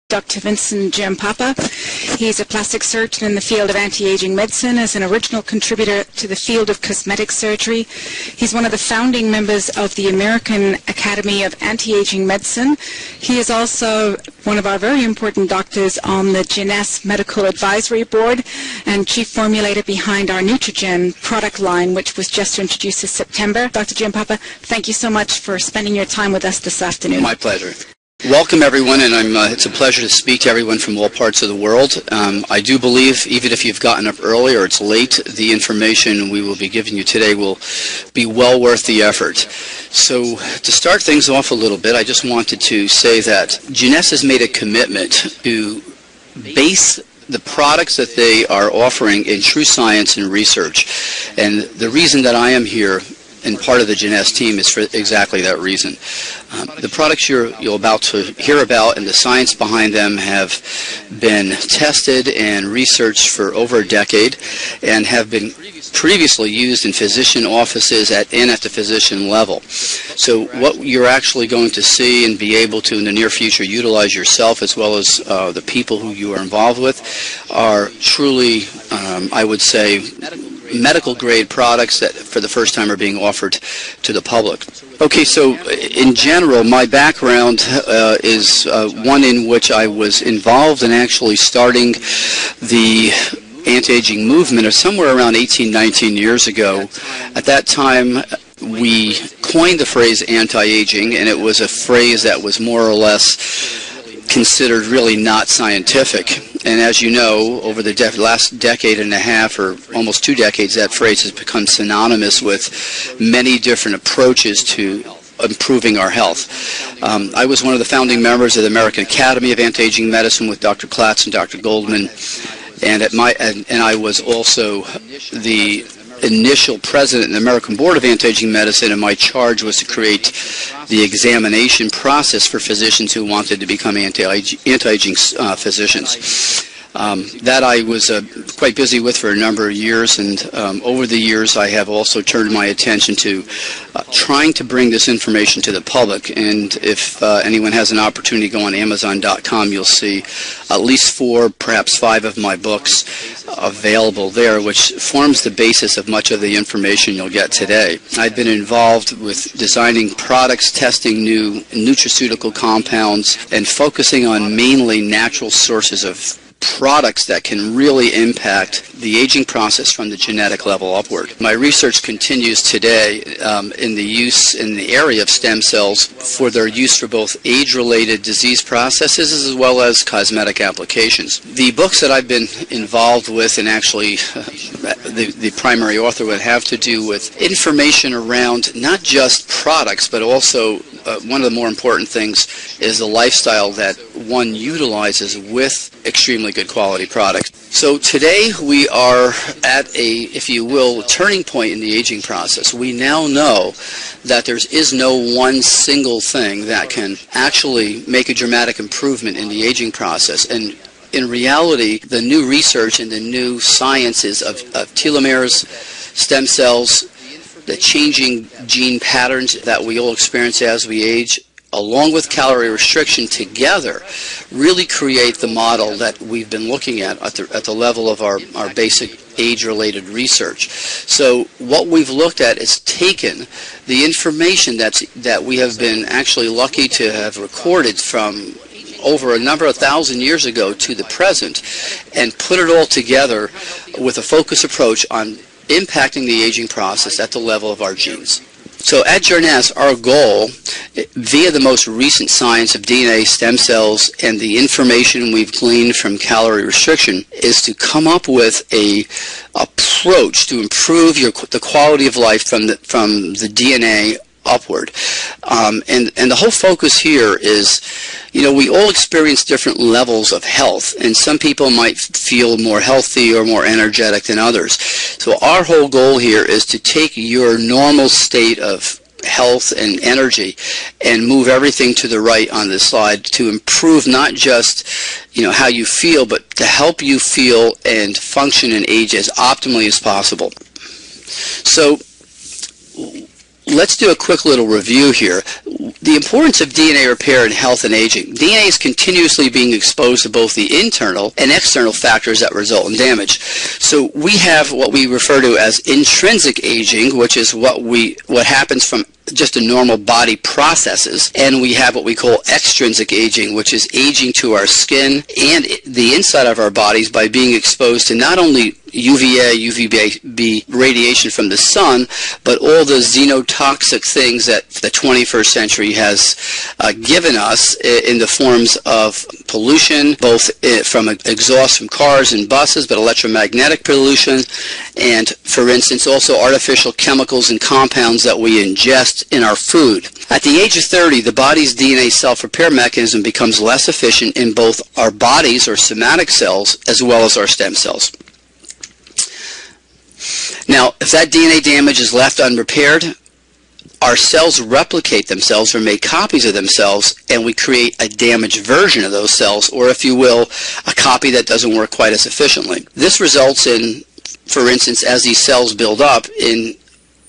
Dr. Vincent Giampapa. He's a plastic surgeon in the field of anti-aging medicine, as an original contributor to the field of cosmetic surgery. He's one of the founding members of the American Academy of Anti-Aging Medicine. He is also one of our very important doctors on the Jeunesse Medical Advisory Board and chief formulator behind our Nutrigen product line, which was just introduced this September. Dr. Giampapa, thank you so much for spending your time with us this afternoon. My pleasure. Welcome, everyone, and it's a pleasure to speak to everyone from all parts of the world. I do believe, even if you've gotten up early or it's late, the information we will be giving you today will be well worth the effort. So to start things off a little bit, I just wanted to say that Jeunesse has made a commitment to base the products that they are offering in true science and research. And the reason that I am here and part of the Jeunesse team is for exactly that reason. The products you're about to hear about and the science behind them have been tested and researched for over a decade and have been previously used in physician offices and at the physician level. So what you're actually going to see and be able to in the near future utilize yourself, as well as the people who you are involved with, are truly, I would say, medical grade products that for the first time are being offered to the public. Okay, so in general, my background is one in which I was involved in actually starting the anti-aging movement somewhere around 18, 19 years ago. At that time, we coined the phrase anti-aging, and it was a phrase that was more or less considered really not scientific. And as you know, over the last decade and a half, or almost 2 decades, that phrase has become synonymous with many different approaches to improving our health. I was one of the founding members of the American Academy of Anti-Aging Medicine with Dr. Klatz and Dr. Goldman, and I was also the initial president in the American Board of Anti-Aging Medicine, and my charge was to create the examination process for physicians who wanted to become anti-aging physicians. That I was quite busy with for a number of years, and over the years I have also turned my attention to trying to bring this information to the public. And if anyone has an opportunity to go on Amazon.com, you'll see at least 4, perhaps 5 of my books available there, which forms the basis of much of the information you'll get today. I've been involved with designing products, testing new nutraceutical compounds, and focusing on mainly natural sources of products that can really impact the aging process from the genetic level upward. My research continues today in the area of stem cells for their use for both age-related disease processes as well as cosmetic applications. The books that I've been involved with, and actually the primary author, would have to do with information around not just products, but also one of the more important things is the lifestyle that one utilizes with extremely good quality products. So today we are at a, if you will, turning point in the aging process. We now know that there is no one single thing that can actually make a dramatic improvement in the aging process. And in reality, the new research and the new sciences of telomeres, stem cells, the changing gene patterns that we all experience as we age, along with calorie restriction together, really create the model that we've been looking at the level of our basic age-related research. So what we've looked at is taken the information that we have been actually lucky to have recorded from over a number of thousand years ago to the present, and put it all together with a focused approach on impacting the aging process at the level of our genes. So at Jeunesse, our goal, via the most recent science of DNA, stem cells, and the information we've gleaned from calorie restriction, is to come up with a approach to improve the quality of life from the DNA upward. And the whole focus here is, you know, we all experience different levels of health, and some people might feel more healthy or more energetic than others. So our whole goal here is to take your normal state of health and energy and move everything to the right on this slide to improve not just, you know, how you feel, but to help you feel and function and age as optimally as possible. So let's do a quick little review here. The importance of DNA repair in health and aging. DNA is continuously being exposed to both the internal and external factors that result in damage. So we have what we refer to as intrinsic aging, which is what happens from just a normal body processes, and we have what we call extrinsic aging, which is aging to our skin and the inside of our bodies by being exposed to not only UVA, UVB radiation from the sun, but all the xenotoxic things that the 21st century has given us in the forms of pollution, both from exhaust from cars and buses, but electromagnetic pollution, and, for instance, also artificial chemicals and compounds that we ingest in our food. At the age of 30, the body's DNA self-repair mechanism becomes less efficient in both our bodies, or somatic cells, as well as our stem cells. Now, if that DNA damage is left unrepaired, our cells replicate themselves or make copies of themselves, and we create a damaged version of those cells, or if you will, a copy that doesn't work quite as efficiently. This results in, for instance, as these cells build up, in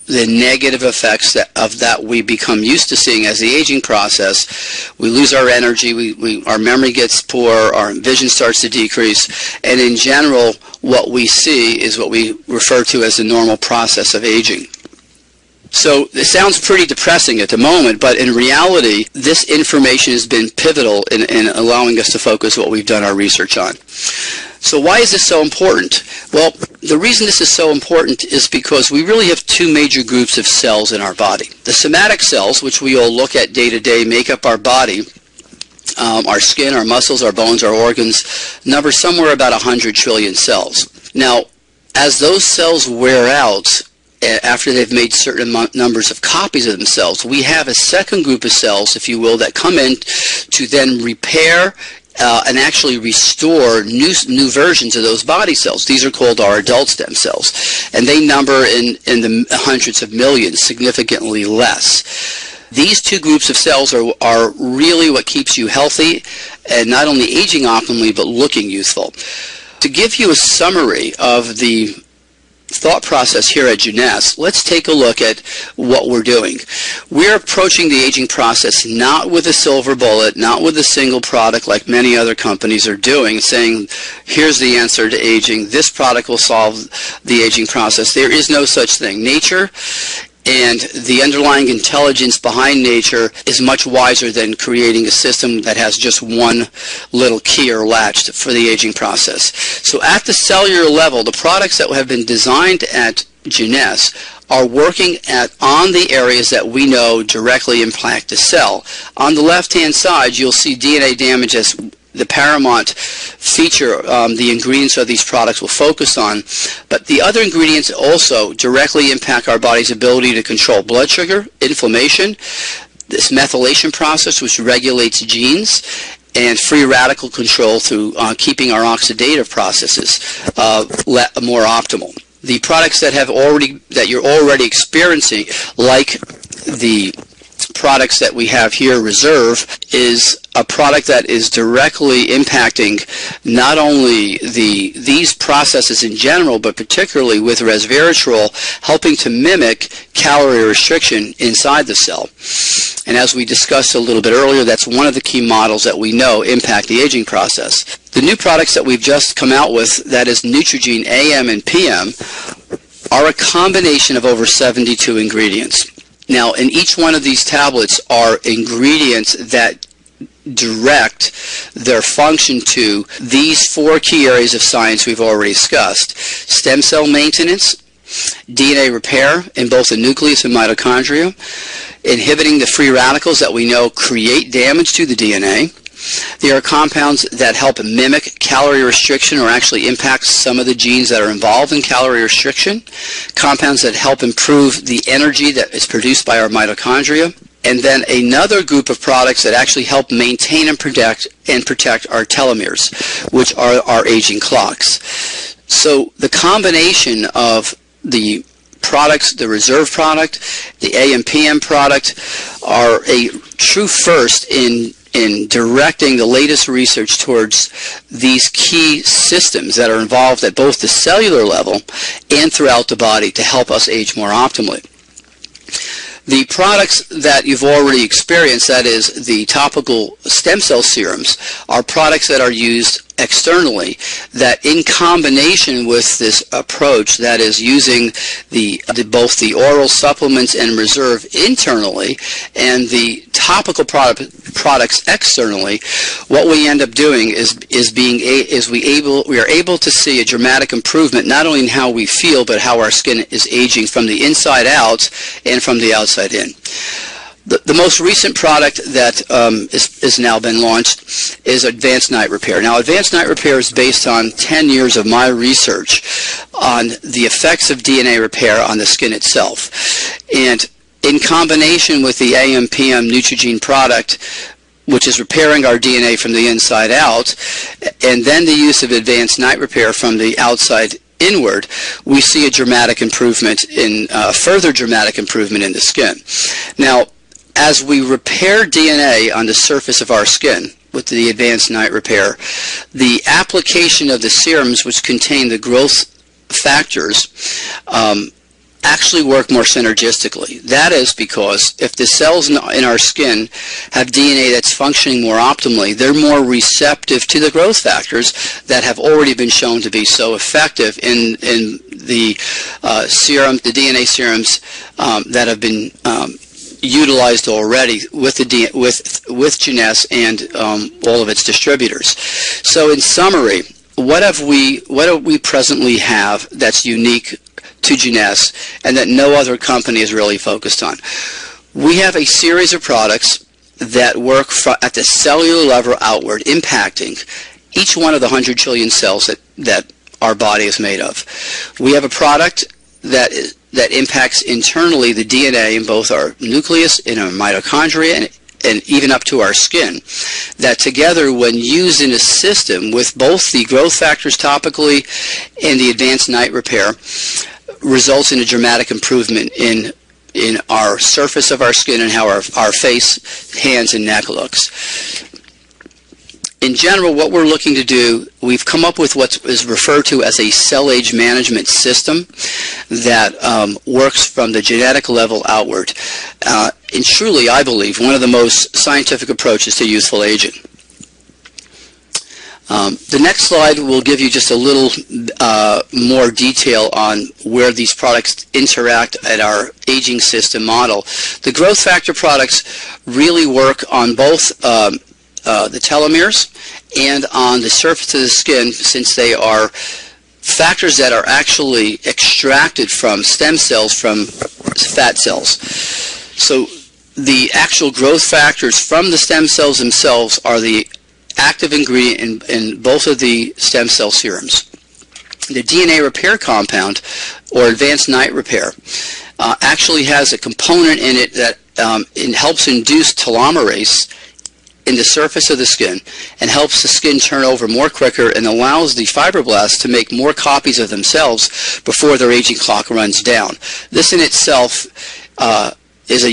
the negative effects that we become used to seeing as the aging process. We lose our energy, our memory gets poor, our vision starts to decrease, and in general, what we see is what we refer to as the normal process of aging. So it sounds pretty depressing at the moment, but in reality, this information has been pivotal in allowing us to focus what we've done our research on. So why is this so important? Well, the reason this is so important is because we really have two major groups of cells in our body. The somatic cells, which we all look at day to day, make up our body. Our skin, our muscles, our bones, our organs, number somewhere about 100 trillion cells. Now, as those cells wear out, after they've made certain numbers of copies of themselves, we have a second group of cells, if you will, that come in to then repair and actually restore new versions of those body cells. These are called our adult stem cells, and they number in the hundreds of millions, significantly less. These two groups of cells are really what keeps you healthy and not only aging optimally, but looking youthful. To give you a summary of the thought process here at Jeunesse, let's take a look at what we're doing. We're approaching the aging process not with a silver bullet, not with a single product like many other companies are doing, saying, here's the answer to aging, this product will solve the aging process. There is no such thing. Nature and the underlying intelligence behind nature is much wiser than creating a system that has just one little key or latch for the aging process. So at the cellular level, the products that have been designed at Jeunesse are working on the areas that we know directly impact the cell. On the left-hand side, you'll see DNA damage as the paramount feature the ingredients of these products will focus on, but the other ingredients also directly impact our body's ability to control blood sugar, inflammation, this methylation process which regulates genes, and free radical control through keeping our oxidative processes more optimal. The products that you're already experiencing, like the products that we have here, Reserve, is a product that is directly impacting not only these processes in general, but particularly with resveratrol, helping to mimic calorie restriction inside the cell. And as we discussed a little bit earlier, that's one of the key models that we know impact the aging process. The new products that we've just come out with, that is Neutrogene AM and PM, are a combination of over 72 ingredients. Now, in each one of these tablets are ingredients that direct their function to these four key areas of science we've already discussed: stem cell maintenance, DNA repair in both the nucleus and mitochondria, inhibiting the free radicals that we know create damage to the DNA. There are compounds that help mimic calorie restriction or actually impact some of the genes that are involved in calorie restriction, compounds that help improve the energy that is produced by our mitochondria, and then another group of products that actually help maintain and protect our telomeres, which are our aging clocks. So the combination of the products, the Reserve product, the AM/PM product, are a true first in directing the latest research towards these key systems that are involved at both the cellular level and throughout the body to help us age more optimally. The products that you've already experienced, that is the topical stem cell serums, are products that are used externally, that in combination with this approach, that is using both the oral supplements and reserve internally and the topical products externally, what we end up doing is we are able to see a dramatic improvement not only in how we feel but how our skin is aging from the inside out and from the outside in. The most recent product that is now been launched is Advanced Night Repair. Now, Advanced Night Repair is based on 10 years of my research on the effects of DNA repair on the skin itself. And in combination with the AM/PM Neutrogene product, which is repairing our DNA from the inside out, and then the use of Advanced Night Repair from the outside inward, we see a dramatic improvement further dramatic improvement in the skin. Now, as we repair DNA on the surface of our skin with the Advanced Night Repair, the application of the serums which contain the growth factors actually work more synergistically. That is because if the cells in our skin have DNA that's functioning more optimally, they're more receptive to the growth factors that have already been shown to be so effective in the the DNA serums that have been utilized already with Jeunesse and all of its distributors. So in summary, what do we presently have that's unique to Jeunesse and that no other company is really focused on? We have a series of products that work at the cellular level outward, impacting each one of the 100 trillion cells that our body is made of. We have a product that impacts internally the DNA in both our nucleus, in our mitochondria, and even up to our skin, that together, when used in a system with both the growth factors topically and the Advanced Night Repair, results in a dramatic improvement in our surface of our skin and how our face, hands, and neck looks. In general, what we're looking to do, we've come up with what is referred to as a cell age management system that works from the genetic level outward. And truly, I believe, one of the most scientific approaches to youthful aging. The next slide will give you just a little more detail on where these products interact at our aging system model. The growth factor products really work on both the telomeres and on the surface of the skin, since they are factors that are actually extracted from stem cells from fat cells. So the actual growth factors from the stem cells themselves are the active ingredient in both of the stem cell serums. The DNA repair compound, or Advanced Night Repair, actually has a component in it that helps induce telomerase in the surface of the skin and helps the skin turn over more quicker and allows the fibroblasts to make more copies of themselves before their aging clock runs down. This in itself is a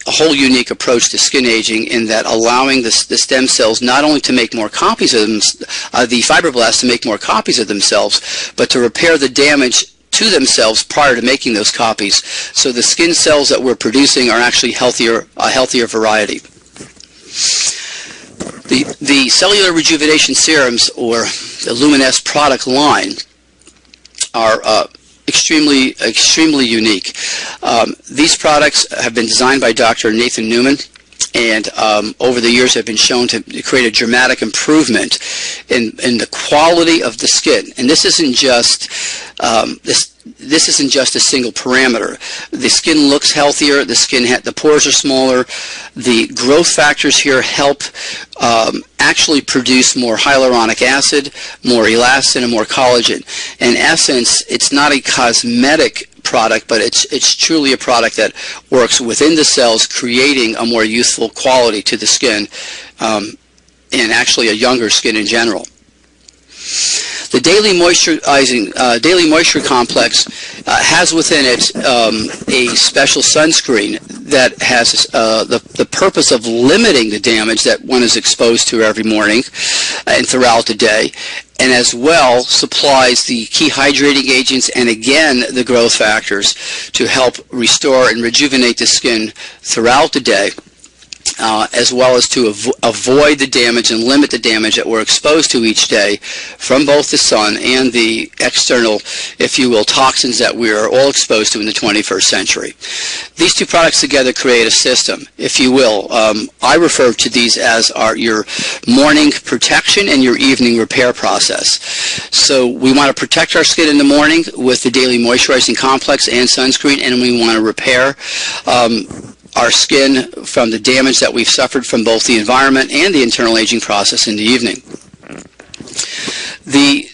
whole unique approach to skin aging, in that allowing the stem cells not only to make more copies of the fibroblasts to make more copies of themselves, but to repair the damage to themselves prior to making those copies. So the skin cells that we're producing are actually a healthier variety. The cellular rejuvenation serums, or the Luminesce product line, are extremely unique. These products have been designed by Dr. Nathan Newman, and over the years have been shown to create a dramatic improvement in the quality of the skin. And this isn't just this isn't just a single parameter. The skin looks healthier. The pores are smaller. The growth factors here help actually produce more hyaluronic acid, more elastin, and more collagen. In essence, it's not a cosmetic product, but it's truly a product that works within the cells, creating a more youthful quality to the skin, and actually a younger skin in general. The daily moisture complex has within it a special sunscreen that has the purpose of limiting the damage that one is exposed to every morning and throughout the day, and as well supplies the key hydrating agents and again the growth factors to help restore and rejuvenate the skin throughout the day, as well as to avoid the damage and limit the damage that we're exposed to each day from both the sun and the external, if you will, toxins that we are all exposed to in the 21st century. These two products together create a system, if you will. I refer to these as your morning protection and your evening repair process. So we want to protect our skin in the morning with the daily moisturizing complex and sunscreen, and we want to repair our skin from the damage that we've suffered from both the environment and the internal aging process in the evening. The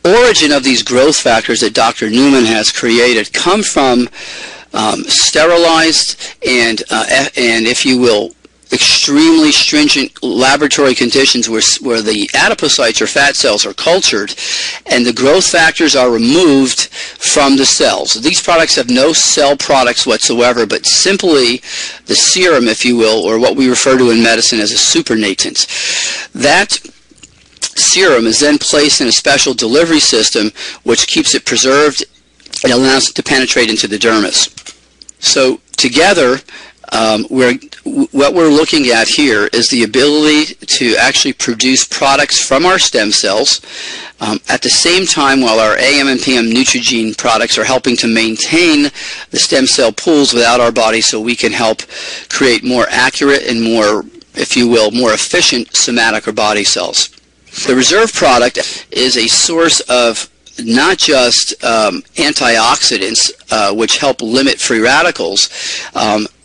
origin of these growth factors that Dr. Newman has created come from sterilized and if you will, extremely stringent laboratory conditions where the adipocytes or fat cells are cultured and the growth factors are removed from the cells. These products have no cell products whatsoever, but simply the serum, if you will, or what we refer to in medicine as a supernatant. That serum is then placed in a special delivery system which keeps it preserved and allows it to penetrate into the dermis. So together, what we're looking at here is the ability to actually produce products from our stem cells at the same time while our AM and PM Neutrogena products are helping to maintain the stem cell pools without our body so we can help create more accurate and more, if you will, more efficient somatic or body cells. The reserve product is a source of not just antioxidants, which help limit free radicals,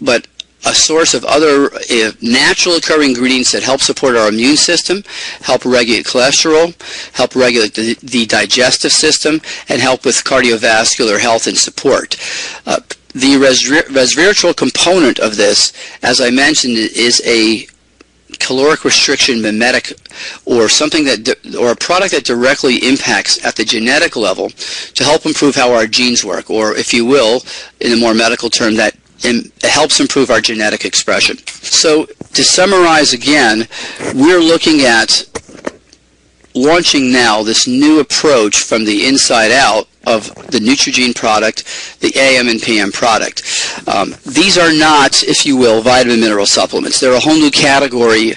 but a source of other natural occurring ingredients that help support our immune system, help regulate cholesterol, help regulate the digestive system, and help with cardiovascular health and support. The resveratrol component of this, as I mentioned, is a caloric restriction mimetic, or something or a product that directly impacts at the genetic level to help improve how our genes work, or if you will, in a more medical term, that helps improve our genetic expression. So to summarize again, we're looking at launching now this new approach from the inside out of the Neutrogena product, the AM and PM product. These are not, if you will, vitamin mineral supplements. They're a whole new category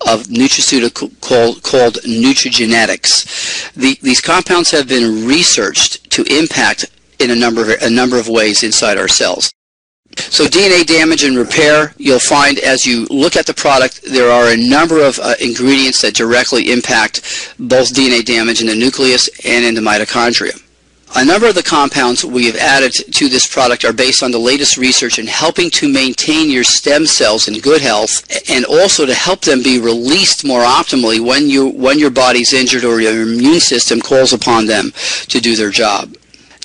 of nutraceutical called nutrigenetics. These compounds have been researched to impact in a number of ways inside our cells. So DNA damage and repair, you'll find as you look at the product, there are a number of ingredients that directly impact both DNA damage in the nucleus and in the mitochondria. A number of the compounds we have added to this product are based on the latest research in helping to maintain your stem cells in good health and also to help them be released more optimally when your body's injured or your immune system calls upon them to do their job.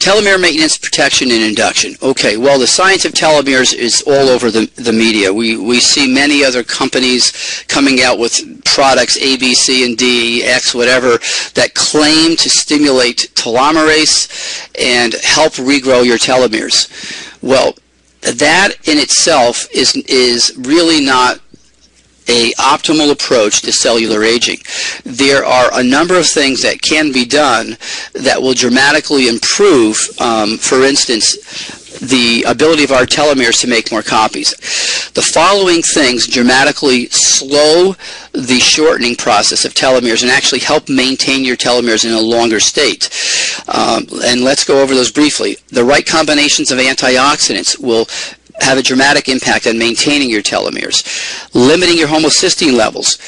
Telomere maintenance, protection, and induction. Okay, well, the science of telomeres is all over the media. We see many other companies coming out with products, A, B, C, and D, X, whatever, that claim to stimulate telomerase and help regrow your telomeres. Well, that in itself is really not an optimal approach to cellular aging. There are a number of things that can be done that will dramatically improve, for instance, the ability of our telomeres to make more copies. The following things dramatically slow the shortening process of telomeres and actually help maintain your telomeres in a longer state. And let's go over those briefly. The right combinations of antioxidants will have a dramatic impact on maintaining your telomeres. Limiting your homocysteine levels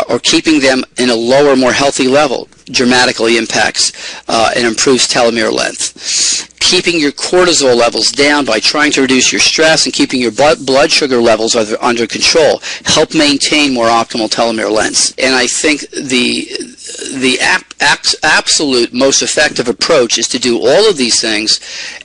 or keeping them in a lower, more healthy level dramatically impacts and improves telomere length. Keeping your cortisol levels down by trying to reduce your stress and keeping your blood sugar levels under control help maintain more optimal telomere lengths. And I think the absolute most effective approach is to do all of these things,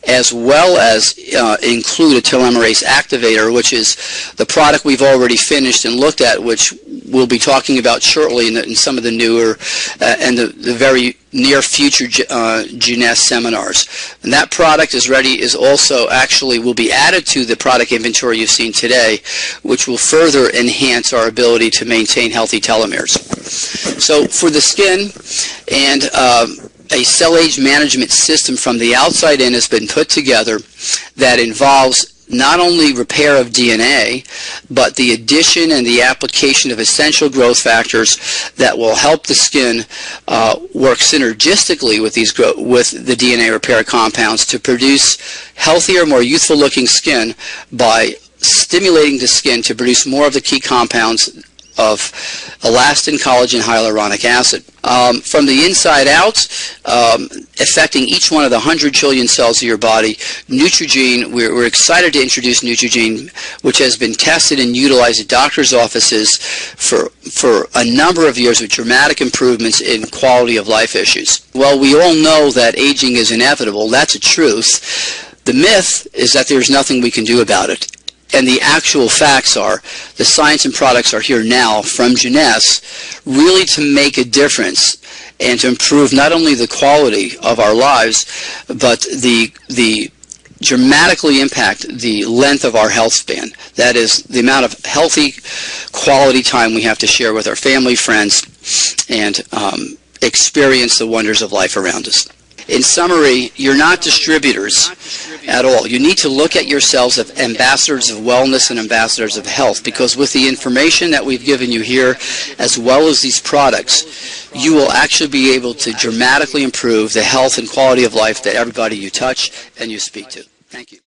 as well as include a telomerase activator, which is the product we've already finished and looked at, which we'll be talking about shortly in some of the newer and the very near future Jeunesse seminars. And that product is also actually will be added to the product inventory you've seen today, which will further enhance our ability to maintain healthy telomeres. So for the skin, and a cell age management system from the outside in has been put together that involves not only repair of DNA, but the addition and the application of essential growth factors that will help the skin work synergistically with the DNA repair compounds to produce healthier, more youthful looking skin by stimulating the skin to produce more of the key compounds of elastin, collagen, hyaluronic acid. From the inside out, affecting each one of the 100 trillion cells of your body, Neutrogene, we're excited to introduce Neutrogene, which has been tested and utilized at doctors' offices for a number of years with dramatic improvements in quality of life issues. Well, we all know that aging is inevitable. That's a truth. The myth is that there's nothing we can do about it. And the actual facts are, the science and products are here now from Jeunesse, really to make a difference and to improve not only the quality of our lives, but the dramatically impact the length of our health span. That is, the amount of healthy quality time we have to share with our family, friends, and experience the wonders of life around us. In summary, you're not distributors at all. You need to look at yourselves as ambassadors of wellness and ambassadors of health, because with the information that we've given you here, as well as these products, you will actually be able to dramatically improve the health and quality of life that everybody you touch and you speak to. Thank you.